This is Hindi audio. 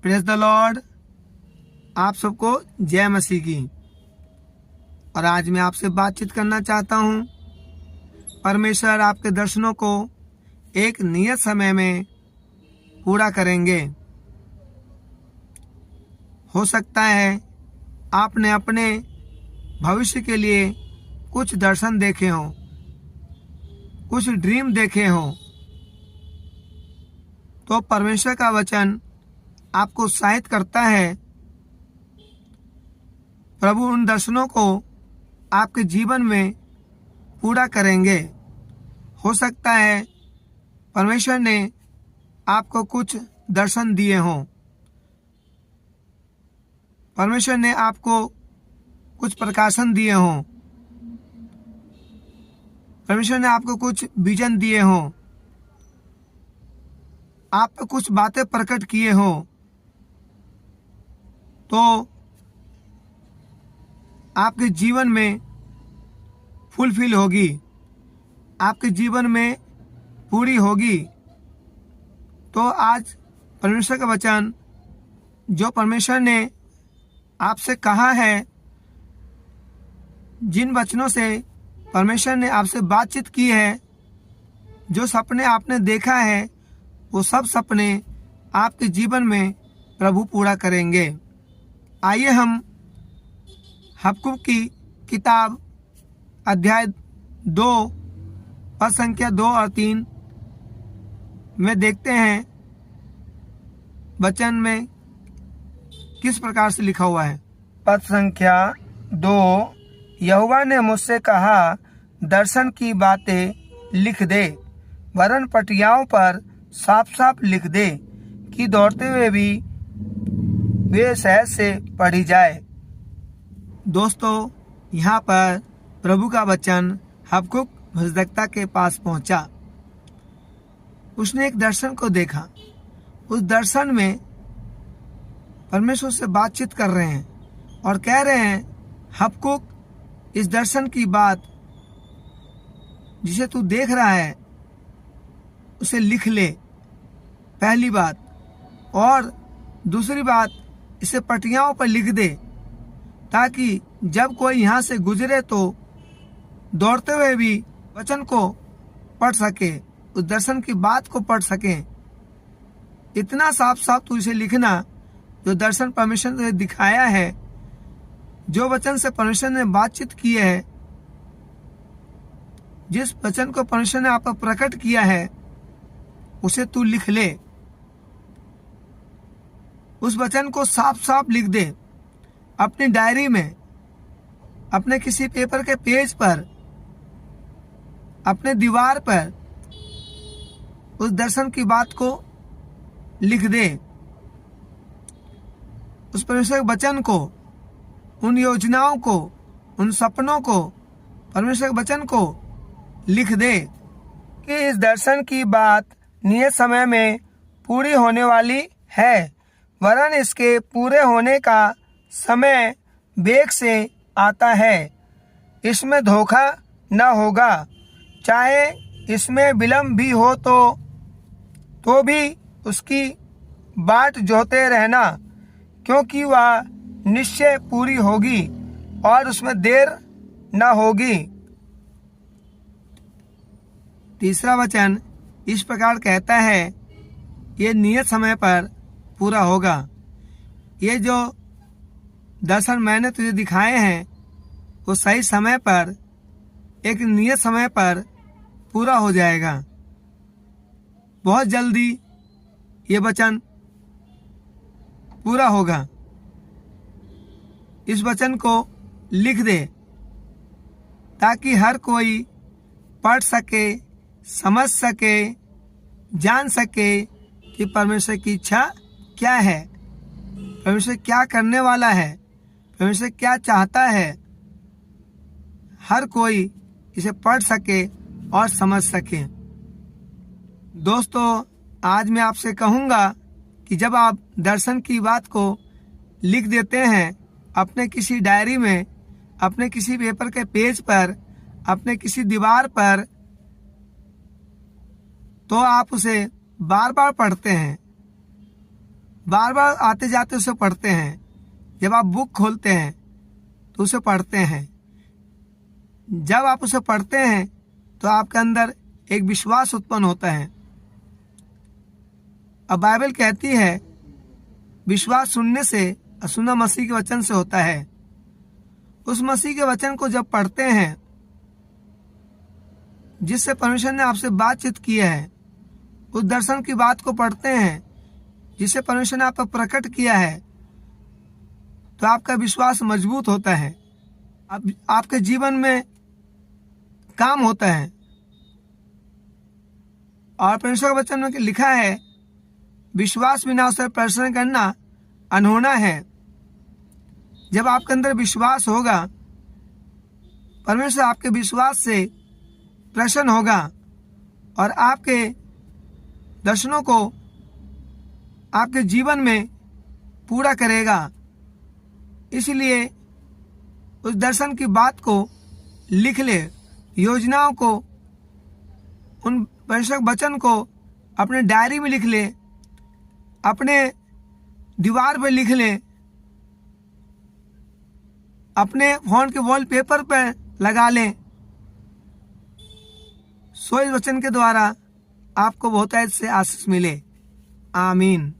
Praise the Lord. आप सबको जय मसीह की। और आज मैं आपसे बातचीत करना चाहता हूँ। परमेश्वर आपके दर्शनों को एक नियत समय में पूरा करेंगे। हो सकता है आपने अपने भविष्य के लिए कुछ दर्शन देखे हों, कुछ ड्रीम देखे हों, तो परमेश्वर का वचन आपको उत्साहित करता है। प्रभु उन दर्शनों को आपके जीवन में पूरा करेंगे। हो सकता है परमेश्वर ने आपको कुछ दर्शन दिए हों, परमेश्वर ने आपको कुछ प्रकाशन दिए हों, परमेश्वर ने आपको कुछ विजन दिए हों, आप पे कुछ बातें प्रकट किए हों, तो आपके जीवन में फुलफिल होगी, आपके जीवन में पूरी होगी। तो आज परमेश्वर का वचन जो परमेश्वर ने आपसे कहा है, जिन वचनों से परमेश्वर ने आपसे बातचीत की है, जो सपने आपने देखा है, वो सब सपने आपके जीवन में प्रभु पूरा करेंगे। आइए हम हबक्कुक की किताब अध्याय 2 पद संख्या 2 और 3 में देखते हैं वचन में किस प्रकार से लिखा हुआ है। पद संख्या 2, यहोवा ने मुझसे कहा, दर्शन की बातें लिख दे, वरन पटियाओं पर साफ साफ लिख दे कि दौड़ते हुए भी वे सहज से पढ़ी जाए। दोस्तों, यहाँ पर प्रभु का वचन हबक्कुक भविष्यद्वक्ता के पास पहुंचा। उसने एक दर्शन को देखा। उस दर्शन में परमेश्वर से बातचीत कर रहे हैं और कह रहे हैं, हबक्कुक, इस दर्शन की बात जिसे तू देख रहा है उसे लिख ले, पहली बात। और दूसरी बात, इसे पटियाओं पर लिख दे, ताकि जब कोई यहाँ से गुजरे तो दौड़ते हुए भी वचन को पढ़ सके, उस दर्शन की बात को पढ़ सके। इतना साफ साफ तू इसे लिखना, जो दर्शन परमेश्वर ने दिखाया है, जो वचन से परमेश्वर ने बातचीत की है, जिस वचन को परमेश्वर ने आप पर प्रकट किया है, उसे तू लिख ले। उस वचन को साफ साफ लिख दे अपनी डायरी में, अपने किसी पेपर के पेज पर, अपने दीवार पर उस दर्शन की बात को लिख दे। उस परमेश्वर के वचन को, उन योजनाओं को, उन सपनों को, परमेश्वर के वचन को लिख दे कि इस दर्शन की बात नियत समय में पूरी होने वाली है, वरन इसके पूरे होने का समय वेग से आता है। इसमें धोखा न होगा, चाहे इसमें विलंब भी हो तो भी उसकी बाट जोहते रहना, क्योंकि वह निश्चय पूरी होगी और उसमें देर न होगी। तीसरा वचन इस प्रकार कहता है, ये नियत समय पर पूरा होगा। ये जो दर्शन मैंने तुझे दिखाए हैं, वो सही समय पर, एक नियत समय पर पूरा हो जाएगा। बहुत जल्दी ये वचन पूरा होगा। इस वचन को लिख दे, ताकि हर कोई पढ़ सके, समझ सके, जान सके कि परमेश्वर की इच्छा क्या है, परमेश्वर क्या करने वाला है, परमेश्वर क्या चाहता है। हर कोई इसे पढ़ सके और समझ सके। दोस्तों, आज मैं आपसे कहूँगा कि जब आप दर्शन की बात को लिख देते हैं अपने किसी डायरी में, अपने किसी पेपर के पेज पर, अपने किसी दीवार पर, तो आप उसे बार बार पढ़ते हैं, बार बार आते जाते उसे पढ़ते हैं। जब आप बुक खोलते हैं तो उसे पढ़ते हैं। जब आप उसे पढ़ते हैं तो आपके अंदर एक विश्वास उत्पन्न होता है। अब बाइबल कहती है विश्वास सुनने से और सुनना मसीह के वचन से होता है। उस मसीह के वचन को जब पढ़ते हैं जिससे परमेश्वर ने आपसे बातचीत की है, उस दर्शन की बात को पढ़ते हैं जिसे परमेश्वर ने आप पर प्रकट किया है, तो आपका विश्वास मजबूत होता है। आपके जीवन में काम होता है। और परमेश्वर के वचन में लिखा है विश्वास बिना उस पर प्रसन्न करना अनहोना है। जब आपके अंदर विश्वास होगा, परमेश्वर आपके विश्वास से प्रसन्न होगा और आपके दर्शनों को आपके जीवन में पूरा करेगा। इसलिए उस दर्शन की बात को लिख ले, योजनाओं को, उन परमेश्वर के वचन को अपने डायरी में लिख ले, अपने दीवार पर लिख ले, अपने फोन के वॉलपेपर पर लगा लें। सो इस वचन के द्वारा आपको बहुतायत से आशीष मिले। आमीन।